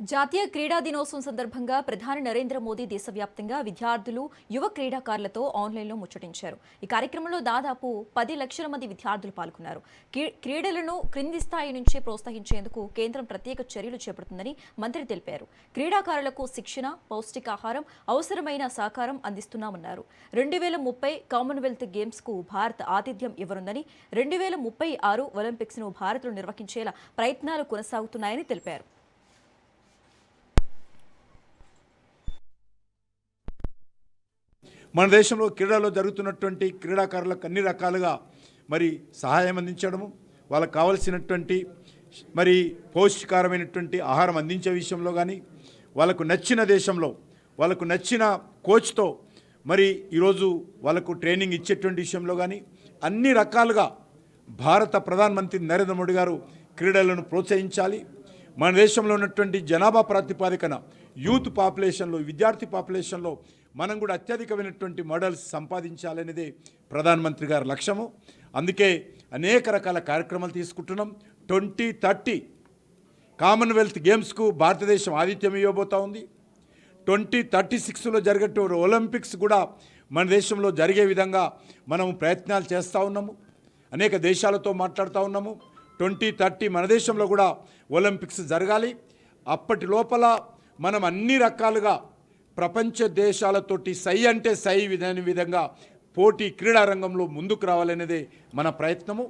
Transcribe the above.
జాతీయ క్రీడా దినోత్సవం సందర్భంగా ప్రధాని నరేంద్ర మోదీ దేశవ్యాప్తంగా విద్యార్థులు, యువ క్రీడాకారులతో ఆన్లైన్లో ముచ్చటించారు. ఈ కార్యక్రమంలో దాదాపు 10 లక్షల మంది విద్యార్థులు పాల్గొన్నారు. క్రీడలను క్రింది స్థాయి నుంచే ప్రోత్సహించేందుకు కేంద్రం ప్రత్యేక చర్యలు చేపడుతుందని మంత్రి తెలిపారు. క్రీడాకారులకు శిక్షణ, పౌష్టికాహారం, అవసరమైన సహకారం అందిస్తున్నామన్నారు. 2030 కామన్వెల్త్ గేమ్స్ కు భారత్ ఆతిథ్యం ఇవ్వనుందని, 2036 ఒలింపిక్స్ ను భారత్లో నిర్వహించేలా ప్రయత్నాలు కొనసాగుతున్నాయని తెలిపారు. మన దేశంలో క్రీడల్లో జరుగుతున్నటువంటి క్రీడాకారులకు అన్ని రకాలుగా మరి సహాయం అందించడము, వాళ్ళకు కావలసినటువంటి మరి పౌష్టికారమైనటువంటి ఆహారం అందించే విషయంలో కానీ, వాళ్ళకు నచ్చిన దేశంలో వాళ్ళకు నచ్చిన కోచ్తో మరి ఈరోజు వాళ్ళకు ట్రైనింగ్ ఇచ్చేటువంటి విషయంలో కానీ అన్ని రకాలుగా భారత ప్రధానమంత్రి నరేంద్ర మోడీ గారు క్రీడలను ప్రోత్సహించాలి. మన దేశంలో ఉన్నటువంటి జనాభా ప్రాతిపదికన యూత్ పాపులేషన్లో, విద్యార్థి పాపులేషన్లో మనం కూడా అత్యధికమైనటువంటి మెడల్స్ సంపాదించాలనేదే ప్రధానమంత్రి గారి లక్ష్యము. అందుకే అనేక రకాల కార్యక్రమాలు తీసుకుంటున్నాం. 2030 కామన్వెల్త్ గేమ్స్కు భారతదేశం ఆతిథ్యం ఇవ్వబోతూ ఉంది. 2036లో జరిగే ఒలింపిక్స్ కూడా మన దేశంలో జరిగే విధంగా మనం ప్రయత్నాలు చేస్తూ ఉన్నాము. అనేక దేశాలతో మాట్లాడుతూ ఉన్నాము. 2030 మన దేశంలో కూడా ఒలింపిక్స్ జరగాలి. అప్పటి లోపల మనం అన్ని రకాలుగా ప్రపంచ దేశాలతోటి సై అంటే సై విధాని విధంగా పోటీ క్రీడా రంగంలో ముందుకు రావాలనేదే మన ప్రయత్నము.